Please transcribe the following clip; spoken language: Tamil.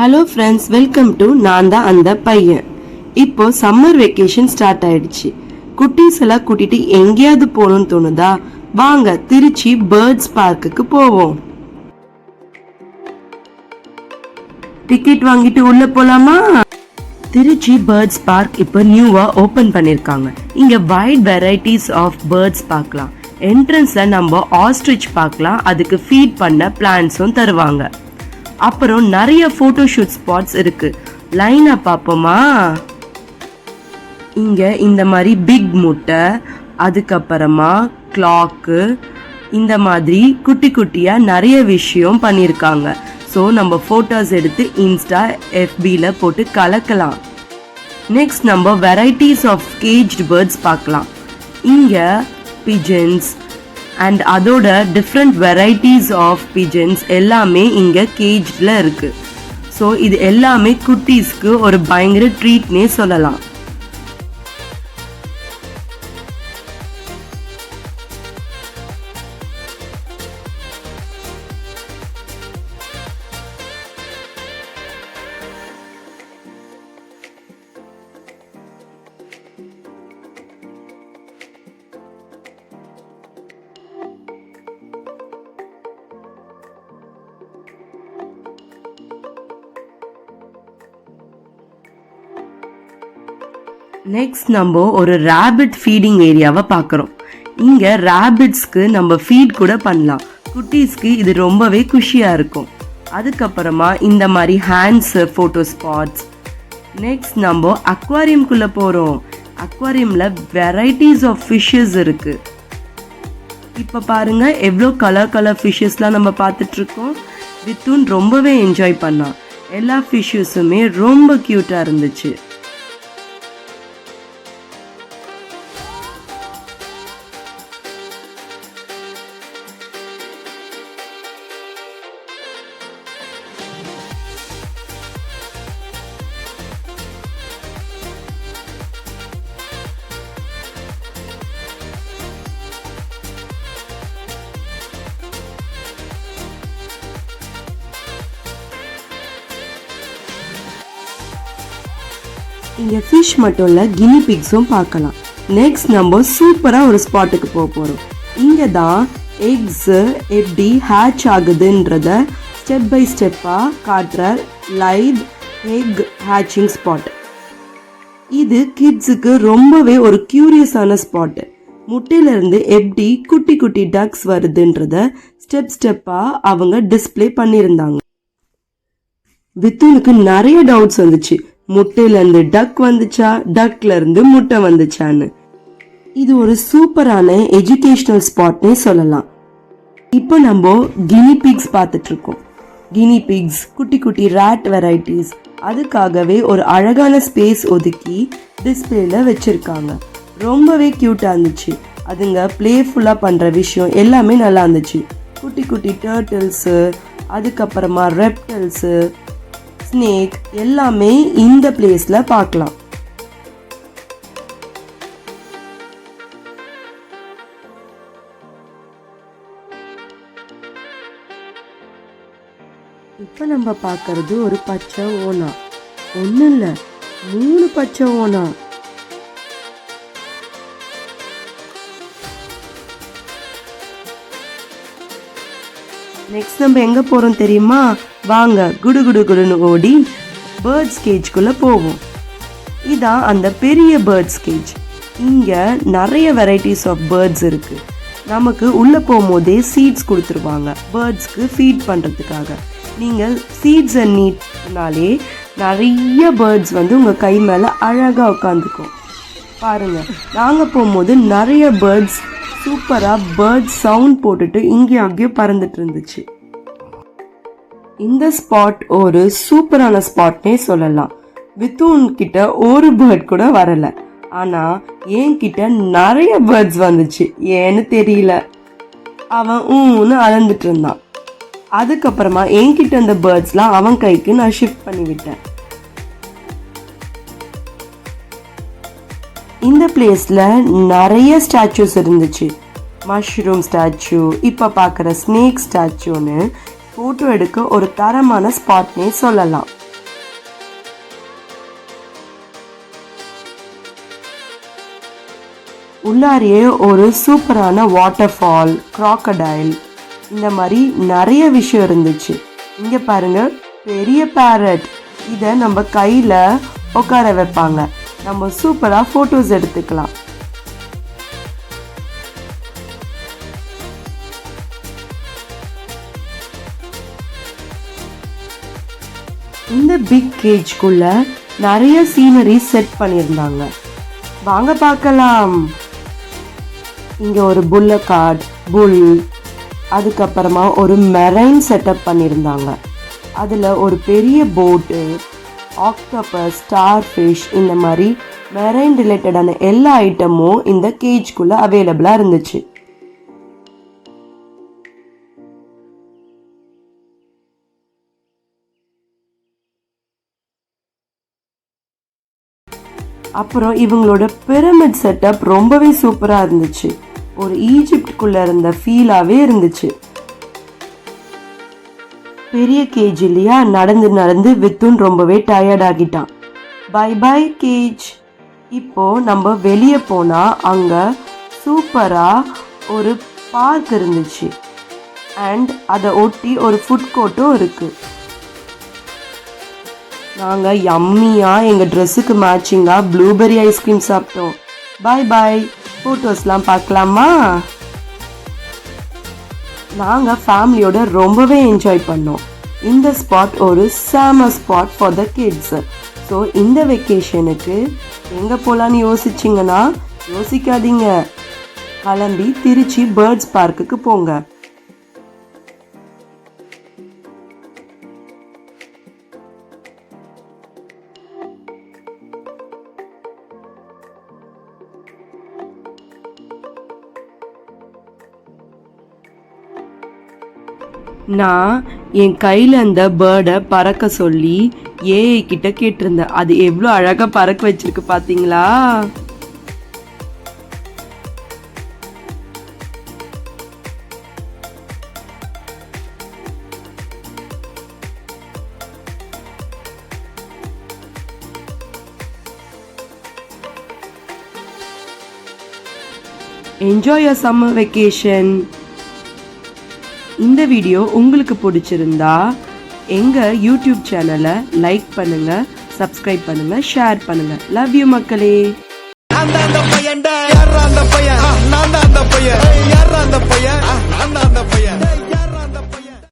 ஹலோ ஃப்ரெண்ட்ஸ், வெல்கம் டு நான் தான் அந்த பையன். இப்போ சம்மர் வெக்கேஷன் ஸ்டார்ட் ஆயிடுச்சு. குட்டீஸ் எல்லாம் கூட்டிட்டு எங்கேயாவது போகணும்னு தோணுதா? வாங்க திருச்சி பேர்ட்ஸ் பார்க்குக்கு போவோம். டிக்கெட் வாங்கிட்டு உள்ள போலாமா? திருச்சி பேர்ட்ஸ் பார்க் இப்போ நியூவா ஓபன் பண்ணிருக்காங்க. இங்க வைட் வெரைட்டிஸ் ஆஃப் பேர்ட்ஸ் பார்க்கலாம். என்ட்ரன்ஸ்ல நம்ம ஆஸ்ட்ரிச் பார்க்கலாம். அதுக்கு ஃபீட் பண்ண பிளான்ஸும் தருவாங்க. அப்புறம் நிறைய போட்டோஷூட் ஸ்பாட்ஸ் இருக்கு. லைனா பார்ப்போமா? இங்க இந்த மாதிரி பிக் முட்டை, அதுக்கப்புறமா கிளாக்கு, இந்த மாதிரி குட்டி குட்டியா நிறைய விஷயம் பண்ணியிருக்காங்க. ஸோ நம்ம போட்டோஸ் எடுத்து இன்ஸ்டா எஃபில போட்டு கலக்கலாம். நெக்ஸ்ட் நம்ம வெரைட்டிஸ் ஆஃப் கேஜ்டு பேர்ட்ஸ் பார்க்கலாம். இங்க பிஜன்ஸ் அண்ட் அதோட டிஃப்ரெண்ட் வெரைட்டிஸ் ஆஃப் பிஜன்ஸ் எல்லாமே இங்கே கேஜ்ல இருக்கு. ஸோ இது எல்லாமே குட்டீஸ்க்கு ஒரு பயங்கர ட்ரீட்னே சொல்லலாம். நெக்ஸ்ட் நம்ம ஒரு ரேபிட் ஃபீடிங் ஏரியாவை பார்க்குறோம். இங்கே ரேபிட்ஸ்க்கு நம்ம ஃபீட் கூட பண்ணலாம். குட்டீஸ்க்கு இது ரொம்பவே குஷியாக இருக்கும். அதுக்கப்புறமா இந்த மாதிரி ஹேண்ட்ஸ் ஃபோட்டோ ஸ்பாட்ஸ். நெக்ஸ்ட் நம்ம அக்வாரியம்குள்ளே போகிறோம். அக்வாரியமில் வெரைட்டிஸ் ஆஃப் ஃபிஷ்ஷஸ் இருக்குது. இப்போ பாருங்க எவ்வளோ கலர் ஃபிஷ்ஷஸ்லாம் நம்ம பார்த்துட்ருக்கோம். வித்துன் ரொம்பவே என்ஜாய் பண்ணான். எல்லா ஃபிஷ்ஷஸுமே ரொம்ப க்யூட்டாக இருந்துச்சு. இங்கே ஃபிஷ் மட்டும் இல்லை, கினி பிக்ஸும் பார்க்கலாம். நெக்ஸ்ட் நம்ம சூப்பராக ஒரு ஸ்பாட்டுக்கு போக போகிறோம். இங்கே தான் எக்ஸு எப்படி ஹேட்ச் ஆகுதுன்றத ஸ்டெப் பை ஸ்டெப்பாக காட்டுற லைவ் எக் ஹேச்சிங் ஸ்பாட். இது கிட்ஸுக்கு ரொம்பவே ஒரு கியூரியஸான ஸ்பாட்டு. முட்டையிலேருந்து எப்படி குட்டி குட்டி டக்ஸ் வருதுன்றத ஸ்டெப்பாக அவங்க டிஸ்பிளே பண்ணியிருந்தாங்க. வித்துனுக்கு நிறைய டவுட்ஸ் வந்துச்சு. முட்டையில இருந்து டக் வந்துச்சா, டக்ல இருந்து முட்டை வந்துச்சான்னு. இது ஒரு சூப்பரான எஜுகேஷனல் ஸ்பாட்னே சொல்லலாம். இப்போ நம்ம கினி பிக்ஸ் பார்த்துட்டு இருக்கோம். கினி பிக்ஸ் குட்டி குட்டி ரேட் வெரைட்டிஸ். அதுக்காகவே ஒரு அழகான ஸ்பேஸ் ஒதுக்கி டிஸ்பிளேல வச்சிருக்காங்க. ரொம்பவே கியூட்டா இருந்துச்சு. அதுங்க பிளேஃபுல்லா பண்ற விஷயம் எல்லாமே நல்லா இருந்துச்சு. குட்டி குட்டி டர்ட்டில்ஸு, அதுக்கப்புறமா ரெப்டல்ஸு, ஸ்னேக் எல்லாமே இந்த பிளேஸ்ல பார்க்கலாம். இப்ப நம்ம பார்க்கறது ஒரு பச்சை ஓனா. ஒண்ணு இல்ல, 3 பச்சை ஓனா. நெக்ஸ்ட் நம்ம எங்க போறோம் தெரியுமா? வாங்க குடு குடு குடுன்னு ஓடி பேர்ட்ஸ் கேஜ்குள்ள போவோம். இதான் அந்த பெரிய பேர்ட்ஸ் கேஜ். இங்க நிறைய வெரைட்டிஸ் ஆஃப் பேர்ட்ஸ் இருக்கு. நமக்கு உள்ள போகும்போதே சீட்ஸ் கொடுத்துருவாங்க பேர்ட்ஸ்க்கு ஃபீட் பண்றதுக்காக. நீங்க சீட்ஸை நீட்னாலே நிறைய பேர்ட்ஸ் உங்க கை மேல அழகா உட்காந்துக்கும். பாருங்க, நாங்க போகும்போது நிறைய பேர்ட்ஸ் சூப்பரா பேர்ட் சவுண்ட் போட்டுட்டு இங்கேயும் அங்கேயும் பறந்துட்டு இருந்துச்சு. இந்த ஸ்பாட் ஒரு சூப்பரான ஸ்பாட்னே சொல்லலாம். வித்துன் கிட்ட ஒரு பேர்ட் கூட வரல. ஆனா என்கிட்ட நிறைய பேர்ட்ஸ் வந்துச்சு. ஏன்னு தெரியல. அவன் ஊன்னு அலந்துட்டு இருந்தான். அதுக்கப்புறமா என்கிட்ட அந்த பேர்ட்ஸ்லாம் அவன் கைக்கு நான் ஷிஃப்ட் பண்ணி விட்டேன். இந்த பிளேஸ்ல நிறைய ஸ்டாச்சூஸ் இருந்துச்சு. மஷ்ரூம் ஸ்டாச்சு, இப்ப பாக்குற ஸ்னேக் ஸ்டாச்சுன்னு போட்டோ எடுக்க ஒரு தரமான ஸ்பாட்னே சொல்லலாம். உள்ளாரியே ஒரு சூப்பரான வாட்டர் ஃபால், crocodile இந்த மாதிரி நிறைய விஷயம் இருந்துச்சு. இங்கே பாருங்க, பெரிய பேரட். இதை நம்ம கையில் உட்கார வைப்பாங்க. நம்ம சூப்பராக ஃபோட்டோஸ் எடுத்துக்கலாம். இந்த பிக் கேஜ்குள்ள நிறைய சீனரி செட் பண்ணியிருந்தாங்க. வாங்க பார்க்கலாம். இங்கே ஒரு புல்லக்கார்ட், புல், அதுக்கப்புறமா ஒரு மெரைன் செட்டப் பண்ணியிருந்தாங்க. அதில் ஒரு பெரிய போட்டு, ஆக்டோபஸ், ஸ்டார் ஃபிஷ் இந்த மாதிரி மெரைன் ரிலேட்டடான எல்லா ஐட்டமும் இந்த கேஜ்குள்ளே அவைலபிளாக இருந்துச்சு. அப்புறம் இவங்களோட பிரமிட் செட்டப் ரொம்பவே சூப்பராக இருந்துச்சு. ஒரு ஈஜிப்டுக்குள்ளே இருந்த ஃபீலாகவே இருந்துச்சு. பெரிய கேஜ் இல்லையா, நடந்து நடந்து வித்துன் ரொம்பவே டயர்ட் ஆகிட்டான். Bye bye cage. இப்போ நம்ம வெளியே போனால் அங்கே சூப்பராக ஒரு பார்க் இருந்துச்சு. அண்ட் அதை ஒட்டி ஒரு ஃபுட் கோர்ட்டும் இருக்குது. நாங்கள் யம்மியாக எங்கள் ட்ரெஸ்ஸுக்கு மேட்சிங்காக ப்ளூபெர்ரி ஐஸ்கிரீம் சாப்பிட்டோம். பாய் பாய். ஃபோட்டோஸ்லாம் பார்க்கலாமா? நாங்கள் ஃபேமிலியோட ரொம்பவே என்ஜாய் பண்ணோம். இந்த ஸ்பாட் ஒரு செம spot for the kids. So இந்த வெக்கேஷனுக்கு எங்கே போகலான்னு யோசிச்சிங்கன்னா யோசிக்காதீங்க, கிளம்பி திருச்சி பேர்ட்ஸ் பார்க்குக்கு போங்க. நான் என் கையில் அந்த பேர்டை பறக்க சொல்லி ஏஐ கிட்ட கேட்டிருந்தேன். அது எவ்வளோ அழகாக பறக்க வச்சிருக்கு பார்த்தீங்களா? Enjoy your summer vacation. இந்த வீடியோ உங்களுக்கு பிடிச்சிருந்தா எங்கள் யூடியூப் சேனலை லைக் பண்ணுங்கள், சப்ஸ்கிரைப் பண்ணுங்கள், ஷேர் பண்ணுங்கள். லவ் யூ மக்களே.